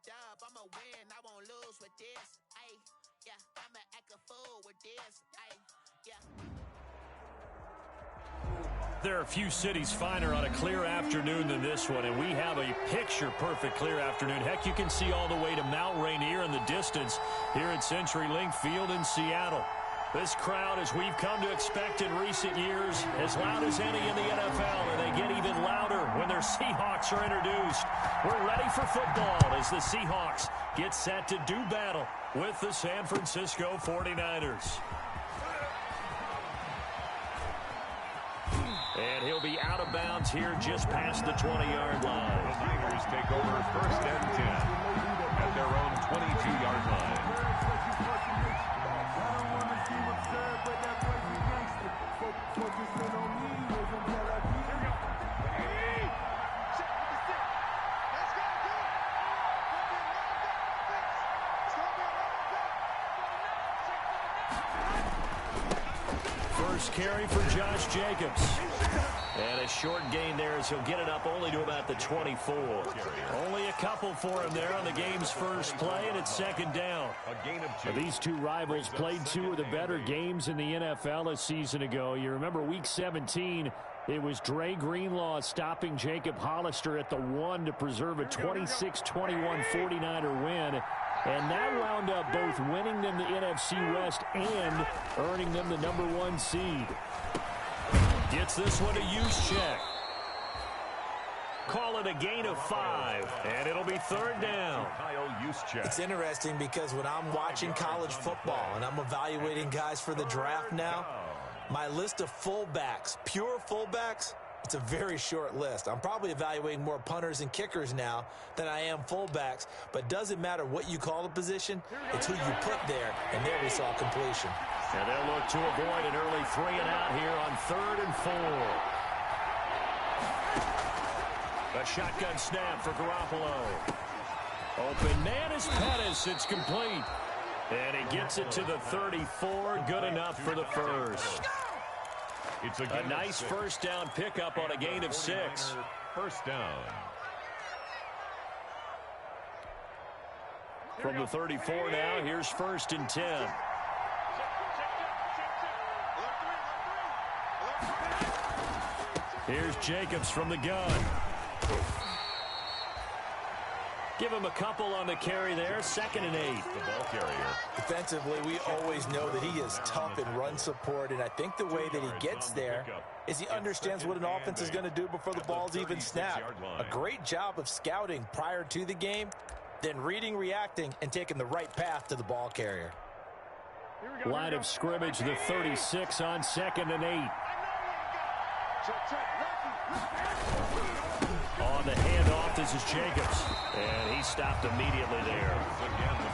dub, I'ma win, I won't lose with this. Ay, yeah, I'ma act a fool with this. Ay, yeah. There are a few cities finer on a clear afternoon than this one, and we have a picture-perfect clear afternoon. Heck, you can see all the way to Mount Rainier in the distance here at CenturyLink Field in Seattle. This crowd, as we've come to expect in recent years, as loud as any in the NFL, and they get even louder when their Seahawks are introduced. We're ready for football as the Seahawks get set to do battle with the San Francisco 49ers. And he'll be out of bounds here just past the 20-yard line. The Niners take over first and 10 at their own 22-yard line. First carry for Josh Jacobs. And a short gain there as he'll get it up only to about the 24. Only a couple for him there on the game's first play, and it's second down. These two rivals played two of the better games in the NFL a season ago. You remember Week 17, it was Dre Greenlaw stopping Jacob Hollister at the 1 to preserve a 26-21 49er win. And that wound up both winning them the NFC West and earning them the #1 seed. Gets this one to Juszczyk. Call it a gain of 5, and it'll be third down. It's interesting because when I'm watching college football and I'm evaluating guys for the draft now, my list of fullbacks, pure fullbacks, it's a very short list. I'm probably evaluating more punters and kickers now than I am fullbacks, but it doesn't matter what you call the position, it's who you put there, and there we saw completion. And they'll look to avoid an early 3-and-out here on 3rd and 4. A shotgun snap for Garoppolo. Open man is Pettis. It's complete. And he gets it to the 34. Good enough for the first. It's a nice first down pickup on a gain of 6. First down. From the 34 now, here's 1st and 10. Here's Jacobs from the gun. Give him a couple on the carry there. 2nd and 8. The ball carrier. Defensively, we always know that he is tough in run support, and I think the way that he gets there is he understands what an offense is going to do before the ball's even snapped. A great job of scouting prior to the game, then reading, reacting, and taking the right path to the ball carrier. Line of scrimmage, the 36 on 2nd and 8. On the handoff, this is Jacobs. And he stopped immediately there.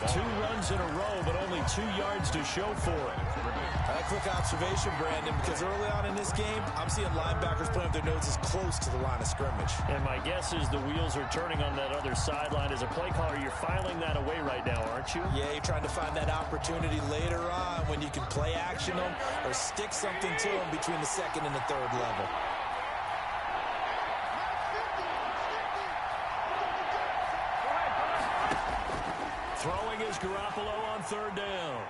2 runs in a row, but only 2 yards to show for it. A quick observation, Brandon, because early on in this game, I'm seeing linebackers playing with their noses close to the line of scrimmage. And my guess is the wheels are turning on that other sideline. As a play caller, you're filing that away right now, aren't you? Yeah, you're trying to find that opportunity later on when you can play action them or stick something to them between the 2nd and the 3rd level. Throwing is Garoppolo on 3rd down.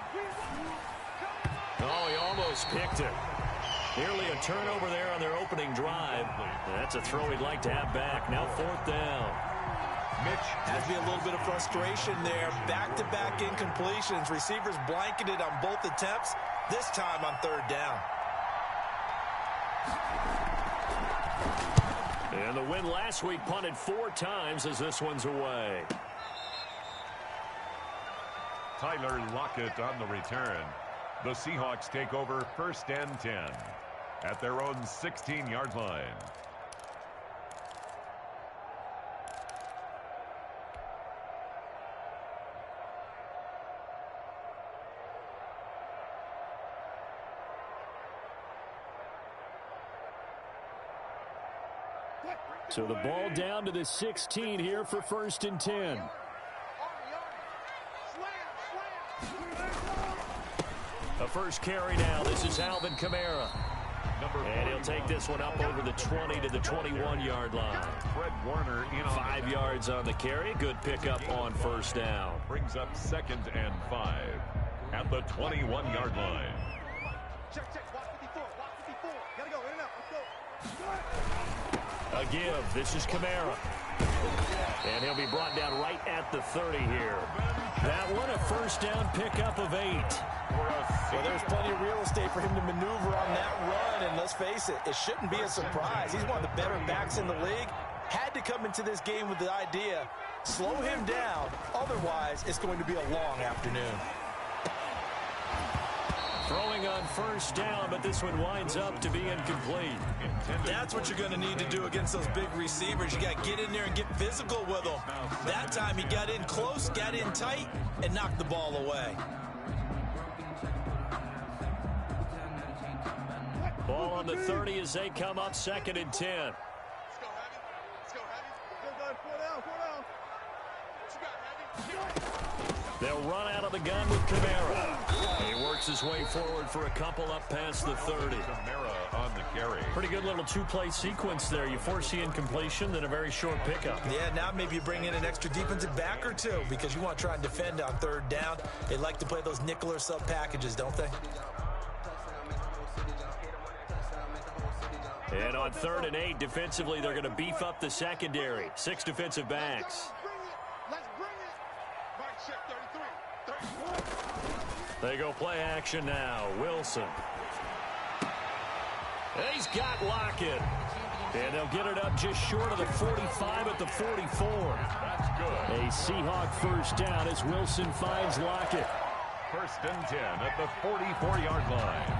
Oh, he almost picked it. Nearly a turnover there on their opening drive. That's a throw he'd like to have back. Now 4th down. Mitch has me a little bit of frustration there. Back-to-back incompletions. Receivers blanketed on both attempts. This time on 3rd down. And the win last week punted 4 times as this one's away. Tyler Lockett on the return. The Seahawks take over 1st and 10 at their own 16-yard line. So the ball down to the 16 here for 1st and 10. A first carry now. This is Alvin Kamara. And he'll take this one up over the 20 to the 21-yard line. Fred Warner in 5 yards on the carry. Good pickup on first down. Brings up 2nd and 5 at the 21-yard line. Check. Watch 54. Watch 54. Gotta go. In and out. Let's go. A give. This is Kamara. And he'll be brought down right at the 30 here. That one, a first down pickup of 8. Well, there's plenty of real estate for him to maneuver on that run, and let's face it, it shouldn't be a surprise. He's one of the better backs in the league. Had to come into this game with the idea, slow him down, otherwise it's going to be a long afternoon. Throwing on first down, but this one winds up to be incomplete. That's what you're going to need to do against those big receivers. You got to get in there and get physical with them. That time he got in close, got in tight, and knocked the ball away. Ball on the 30 as they come up 2nd and 10. Let's go, Heavy. Let's go, Heavy. Go, 4 down. What you got, Heavy? They'll run out of the gun with Kamara. He works his way forward for a couple up past the 30. Kamara on the carry. Pretty good little two-play sequence there. You force the incompletion, then a very short pickup. Yeah, now maybe you bring in an extra defensive back or two because you want to try and defend on 3rd down. They like to play those nickel or sub packages, don't they? And on 3rd and 8, defensively, they're going to beef up the secondary. 6 defensive backs. Let's bring it. Mark check 33. They go play action now. Wilson. He's got Lockett. And they'll get it up just short of the 45 at the 44. That's good. A Seahawk first down as Wilson finds Lockett. 1st and 10 at the 44-yard line.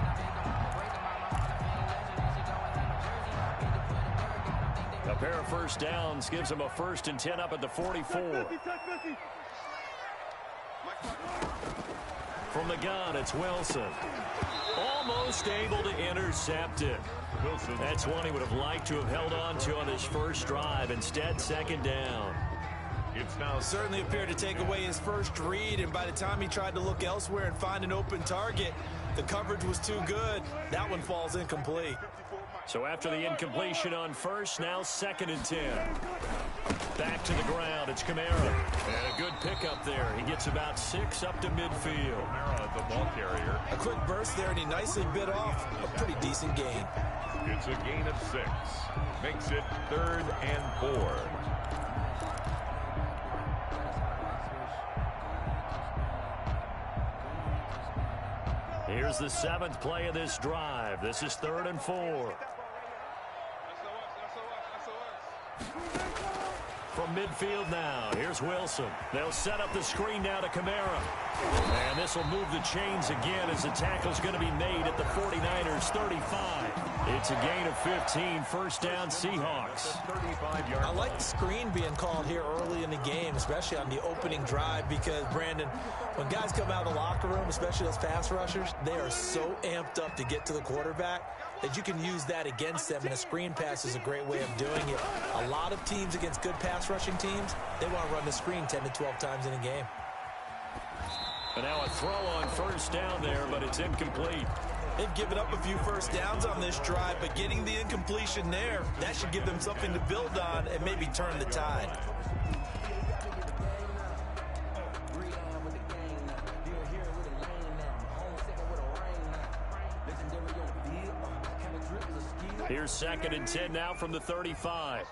A pair of first downs gives them a 1st and 10 up at the 44. From the gun, it's Wilson. Almost able to intercept it. Wilson. That's one he would have liked to have held on to on his first drive. Instead, 2nd down. It's now Certainly appeared to take away his first read, and by the time he tried to look elsewhere and find an open target, the coverage was too good. That one falls incomplete. So after the incompletion on first, now 2nd and 10. Back to the ground, it's Kamara. And a good pickup there. He gets about 6 up to midfield. Kamara, the ball carrier. A quick burst there, and he nicely bit off a pretty decent gain. It's a gain of 6. Makes it 3rd and 4. Here's the 7th play of this drive. This is 3rd and 4. From midfield now, here's Wilson. They'll set up the screen now to Kamara. And this will move the chains again as the tackle's going to be made at the 49ers 35. It's a gain of 15, first down Seahawks. I like the screen being called here early in the game, especially on the opening drive, because, Brandon, when guys come out of the locker room, especially those pass rushers, they are so amped up to get to the quarterback that you can use that against them, and a screen pass is a great way of doing it. A lot of teams against good pass rushing teams, they want to run the screen 10 to 12 times in a game. And now a throw on first down there, but it's incomplete. They've given up a few first downs on this drive, but getting the incompletion there, that should give them something to build on and maybe turn the tide. Here's 2nd and 10 now from the 35.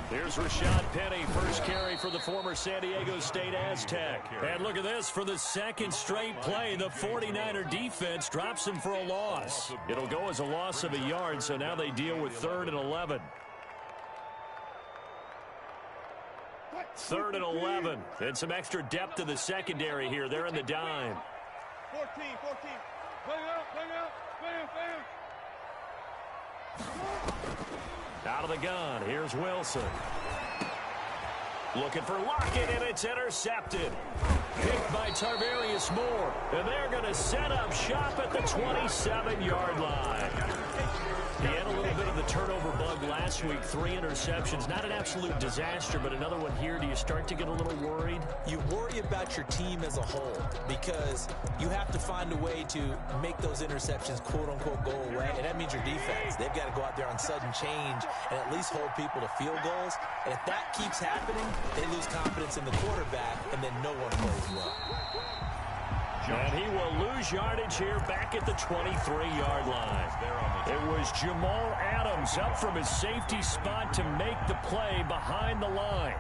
Here's Rashad Penny, first carry for the former San Diego State Aztec. And look at this, for the 2nd straight play, the 49er defense drops him for a loss. It'll go as a loss of a yard, so now they deal with 3rd and 11. 3rd and 11, and some extra depth to the secondary here. They're in the dime. 14. Bring out. Out of the gun, here's Wilson. Looking for Lockett, and it's intercepted. Picked by Tarvarius Moore. And they're going to set up shop at the 27-yard line. He had a little bit of the turnover bug last week, 3 interceptions. Not an absolute disaster, but another one here. Do you start to get a little worried? You worry about your team as a whole because you have to find a way to make those interceptions, quote-unquote, go away, and that means your defense. They've got to go out there on sudden change and at least hold people to field goals. And if that keeps happening, they lose confidence in the quarterback, and then no one plays well. And he will lose yardage here back at the 23-yard line. It was Jamal Adams up from his safety spot to make the play behind the line.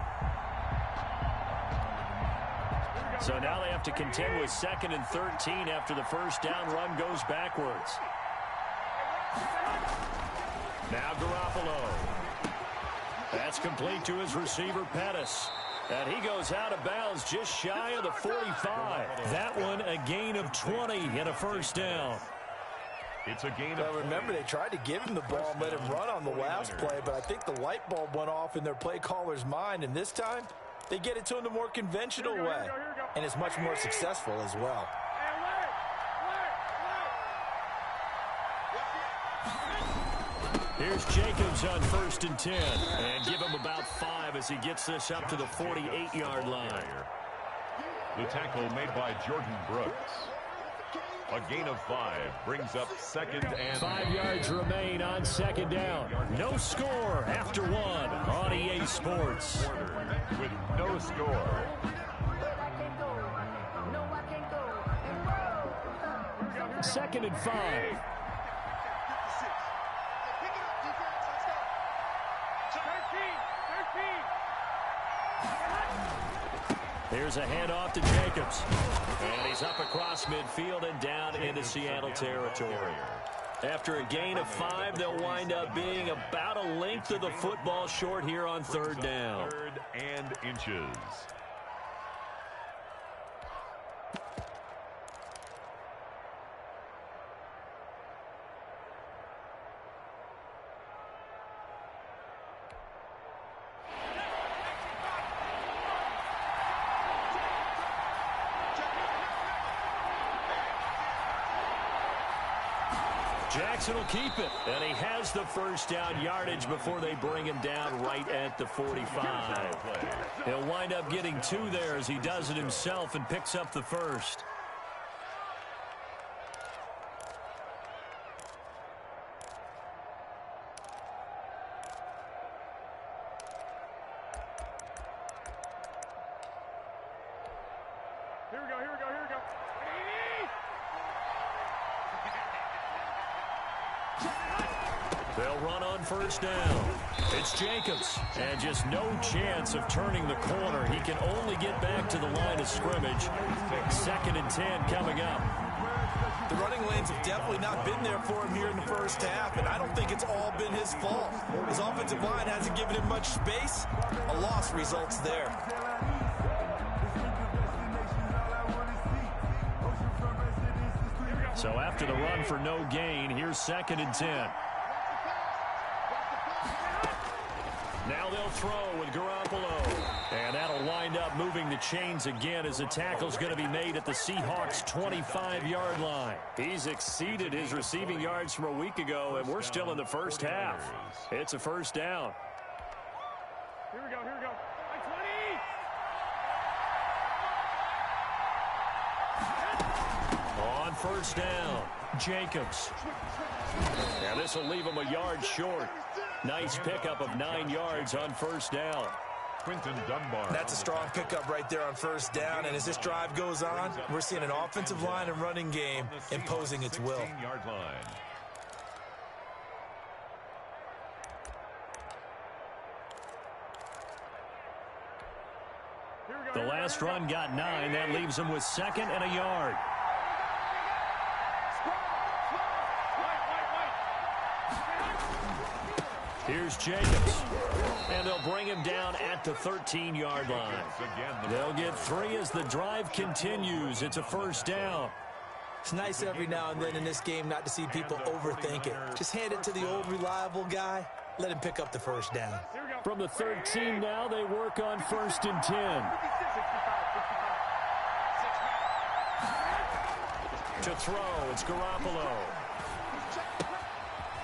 So now they have to contend with 2nd and 13 after the first down run goes backwards. Now Garoppolo. That's complete to his receiver, Pettis. And he goes out of bounds just shy of the 45. That one a gain of 20 and a first down. It's a gain of 20. Remember, they tried to give him the ball and let him run on the last play, but I think the light bulb went off in their play caller's mind, and this time they get it to him the more conventional way, and it's much more successful as well. Here's Jacobs on 1st and 10. And give him about 5 as he gets this up to the 48-yard line. The tackle made by Jordan Brooks. A gain of 5 brings up 2nd and 5 yards remain on 2nd down. No score after 1 on EA Sports. With no score. Second and 5. Here's a handoff to Jacobs. And he's up across midfield and down into Seattle territory. After a gain of 5, they'll wind up being about a length of the football short here on 3rd down. 3rd and inches. Jackson will keep it, and he has the first down yardage before they bring him down right at the 45. He'll wind up getting 2 there as he does it himself and picks up the first. Here we go. They'll run on 1st down. It's Jacobs. And just no chance of turning the corner. He can only get back to the line of scrimmage. 2nd and 10 coming up. The running lanes have definitely not been there for him here in the first half, and I don't think it's all been his fault. His offensive line hasn't given him much space. A loss results there. So after the run for no gain, here's 2nd and 10. Now they'll throw with Garoppolo. And that'll wind up moving the chains again as the tackle's going to be made at the Seahawks' 25-yard line. He's exceeded his receiving yards from a week ago, and we're still in the first half. It's a first down. Here we go. 20. On 1st down, Jacobs. Now this will leave him a yard short. Nice pickup of 9 yards on 1st down. Quinton Dunbar. That's a strong pickup right there on 1st down, and as this drive goes on, we're seeing an offensive line and running game imposing its will. 16-yard line. The last run got 9. That leaves him with 2nd and a yard. Here's Jacobs. And they'll bring him down at the 13-yard line. They'll get 3 as the drive continues. It's a first down. It's nice every now and then in this game not to see people overthink it. Just hand it to the old reliable guy. Let him pick up the first down. From the 13 now, they work on 1st and 10. To throw, it's Garoppolo.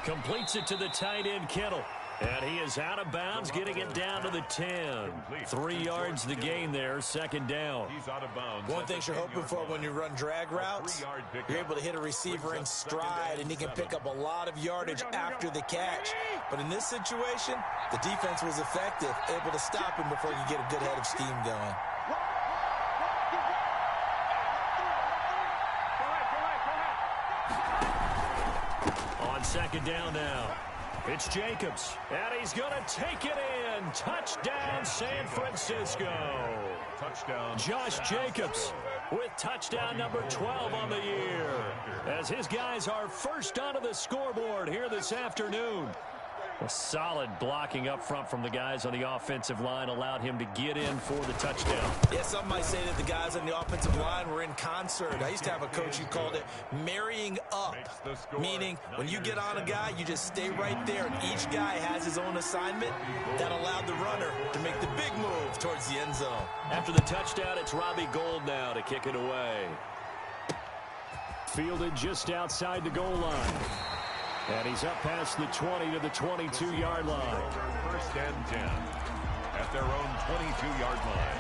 Completes it to the tight end, Kittle. And he is out of bounds, getting it down to the 10. 3 yards the gain there, second down. He's out of bounds. One thing you're hoping for when you run drag routes, you're able to hit a receiver in stride, and he can pick up a lot of yardage after the catch. But in this situation, the defense was effective, able to stop him before you get a good head of steam going. On second down now. It's Jacobs, and he's going to take it in. Touchdown, San Francisco. Touchdown. Josh Jacobs with touchdown number 12 on the year, as his guys are first onto the scoreboard here this afternoon. A solid blocking up front from the guys on the offensive line allowed him to get in for the touchdown. Yeah, some might say that the guys on the offensive line were in concert. I used to have a coach who called it marrying up, meaning when you get on a guy, you just stay right there, and each guy has his own assignment. That allowed the runner to make the big move towards the end zone. After the touchdown, it's Robbie Gould now to kick it away. Fielded just outside the goal line. And he's up past the 20 to the 22-yard line. First and 10 at their own 22-yard line.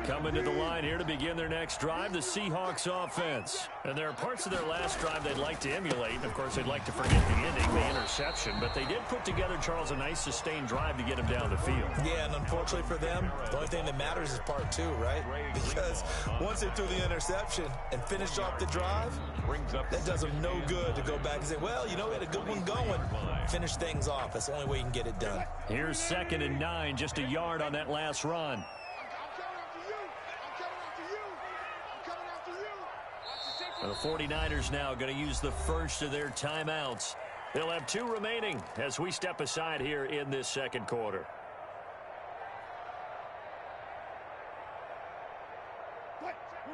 Coming to the line here to begin their next drive, the Seahawks offense. And there are parts of their last drive they'd like to emulate. Of course, they'd like to forget the ending, the interception. But they did put together, Charles, a nice sustained drive to get him down the field. Yeah, and unfortunately for them, the only thing that matters is part 2, right? Because once they threw the interception and finished off the drive, that does them no good to go back and say, well, you know, we had a good one going. Finish things off. That's the only way you can get it done. Here's 2nd and 9, just a yard on that last run. The 49ers now going to use the first of their timeouts. They'll have 2 remaining as we step aside here in this second quarter.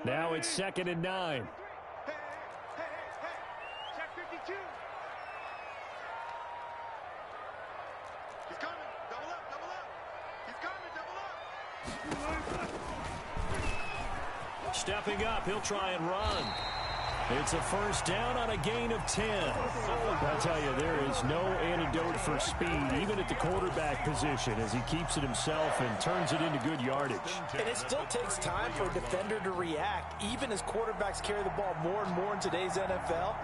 Now it's 2nd and 9. Check 52. He's coming. Double up, double up. He's coming, double up. Stepping up, he'll try and run. It's a first down on a gain of 10. I'll tell you, there is no antidote for speed, even at the quarterback position, as he keeps it himself and turns it into good yardage. And it still takes time for a defender to react. Even as quarterbacks carry the ball more and more in today's NFL,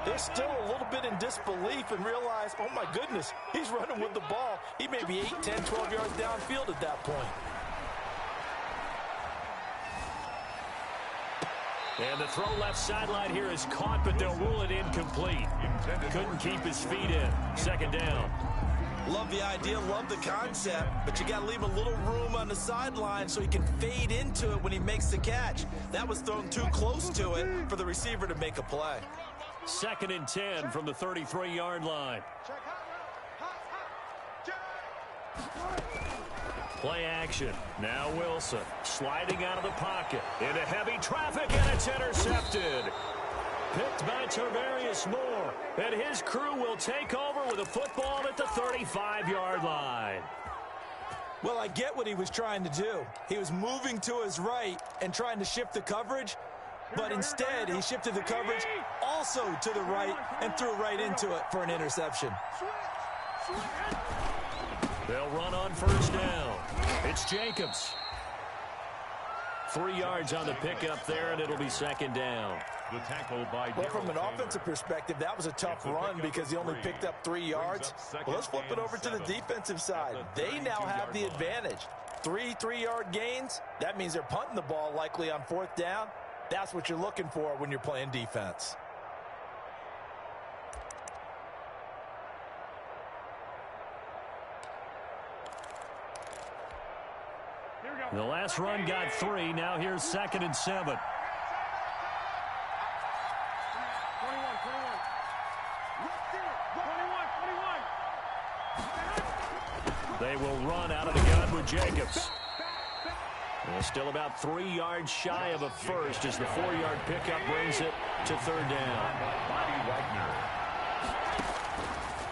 they're still a little bit in disbelief and realize, oh my goodness, he's running with the ball. He may be 8, 10, 12 yards downfield at that point. And the throw left sideline here is caught, but they'll rule it incomplete. Couldn't keep his feet in. 2nd down. Love the idea, love the concept, but you got to leave a little room on the sideline so he can fade into it when he makes the catch. That was thrown too close to it for the receiver to make a play. 2nd and 10 from the 33-yard line. Play action. Now Wilson sliding out of the pocket into heavy traffic, and it's intercepted. Picked by Tarvarius Moore, and his crew will take over with a football at the 35-yard line. Well, I get what he was trying to do. He was moving to his right and trying to shift the coverage, but instead he shifted the coverage also to the right and threw right into it for an interception. They'll run on first down. It's Jacobs. 3 yards on the pickup there, and it'll be 2nd down. The tackle by well, from an offensive perspective, that was a tough run because he only picked up 3 yards. Well, let's flip it over to the defensive side. They now have the advantage. 3 3-yard gains. That means they're punting the ball likely on 4th down. That's what you're looking for when you're playing defense. The last run got 3. Now here's 2nd and 7. They will run out of the gun with Jacobs. Well, still about 3 yards shy of a first as the 4-yard pickup brings it to 3rd down.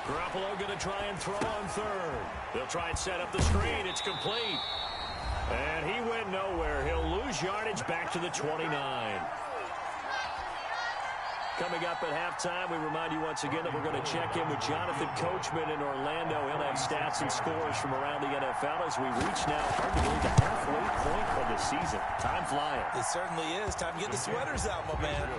Garoppolo going to try and throw on third. They'll try and set up the screen. It's complete. And he went nowhere. He'll lose yardage back to the 29. Coming up at halftime, we remind you once again that we're going to check in with Jonathan Coachman in Orlando. He'll have stats and scores from around the NFL as we reach now, hard to believe, the halfway point of the season. Time flying. It certainly is. Time to get the sweaters out, my man.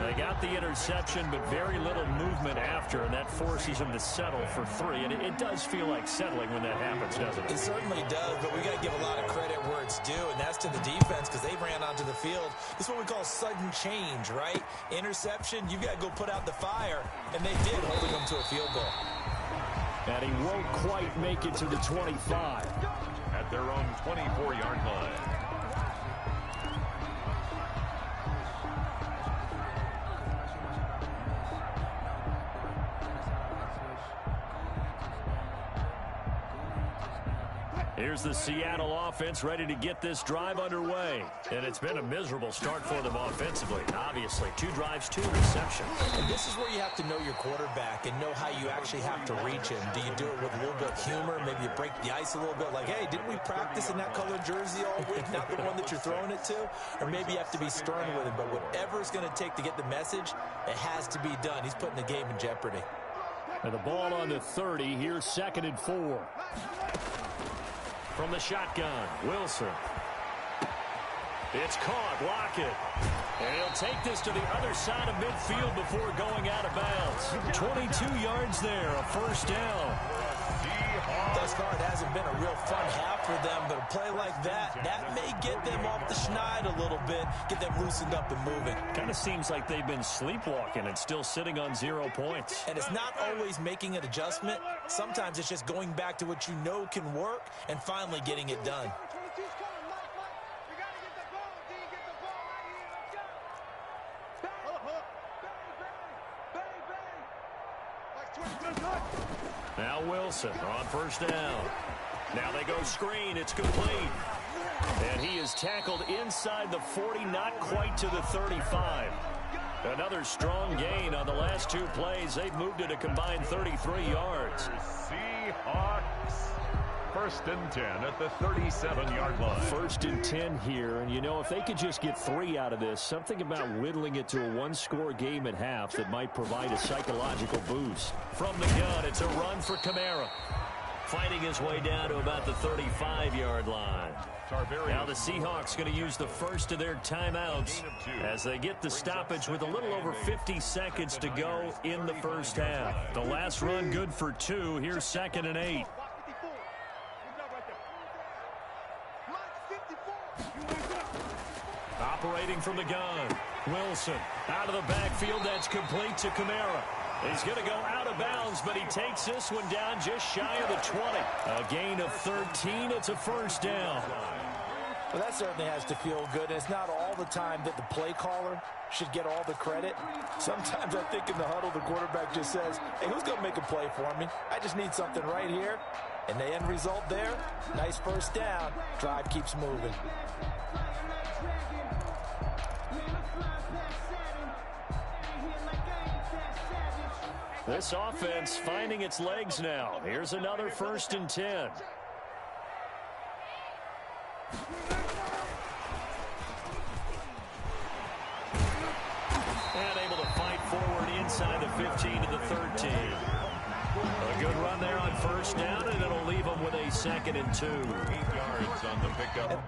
They got the interception, but very little movement after, and that forces them to settle for 3. And it does feel like settling when that happens, doesn't it? It certainly does, but we got to give a lot of credit where it's due, and that's to the defense because they ran onto the field. This is what we call sudden change, right? Interception, you've got to go put out the fire, and they did, holding them to a field goal. And he won't quite make it to the 25. At their own 24-yard line. Here's the Seattle offense ready to get this drive underway. And it's been a miserable start for them offensively. Obviously, 2 drives, 2 interceptions. And this is where you have to know your quarterback and know how you actually have to reach him. Do you do it with a little bit of humor? Maybe you break the ice a little bit like, hey, didn't we practice in that colored jersey all week? Not the one that you're throwing it to? Or maybe you have to be stern with him. But whatever it's going to take to get the message, it has to be done. He's putting the game in jeopardy. And the ball on the 30. Here's 2nd and 4. From the shotgun, Wilson. It's caught. Lockett. And he'll take this to the other side of midfield before going out of bounds. 22 yards there, a first down. Thus far, it hasn't been a real fun half for them, but a play like that may get them off the schneid a little bit, get them loosened up and moving. Kind of seems like they've been sleepwalking and still sitting on 0 points. And it's not always making an adjustment. Sometimes it's just going back to what you know can work and finally getting it done. Now Wilson on first down. Now they go screen. It's complete. And he is tackled inside the 40, not quite to the 35. Another strong gain on the last 2 plays. They've moved it a combined 33 yards. Seahawks. 1st and 10 at the 37-yard line. 1st and 10 here, and you know, if they could just get 3 out of this, something about whittling it to a 1-score game at half that might provide a psychological boost. From the gun, it's a run for Kamara. Fighting his way down to about the 35-yard line. Now the Seahawks going to use the first of their timeouts as they get the stoppage with a little over 50 seconds to go in the first half. The last run good for 2. Here's 2nd and 8. Operating from the gun. Wilson out of the backfield. That's complete to Kamara. He's going to go out of bounds, but he takes this one down just shy of the 20. A gain of 13. It's a first down. Well, that certainly has to feel good. And it's not all the time that the play caller should get all the credit. Sometimes I think in the huddle, the quarterback just says, hey, who's going to make a play for me? I just need something right here. And the end result there, nice first down. Drive keeps moving. This offense finding its legs now. Here's another 1st and 10. And able to fight forward inside the 15 to the 13. A good run there on first down, and it'll leave them with a 2nd and 2. 8 yards on the pickup.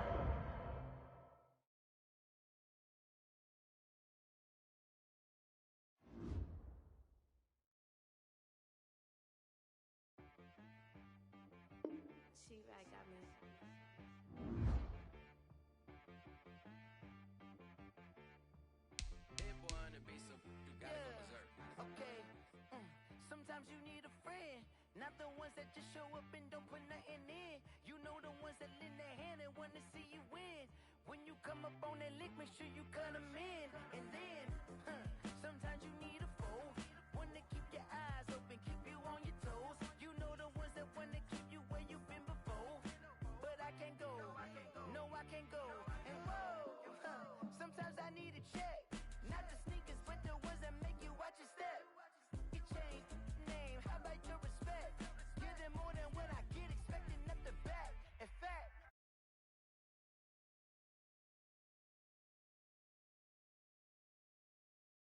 Sometimes you need a friend, not the ones that just show up and don't put nothing in. You know the ones that lend their hand and want to see you win. When you come up on that lick, make sure you cut them in. And then, sometimes you need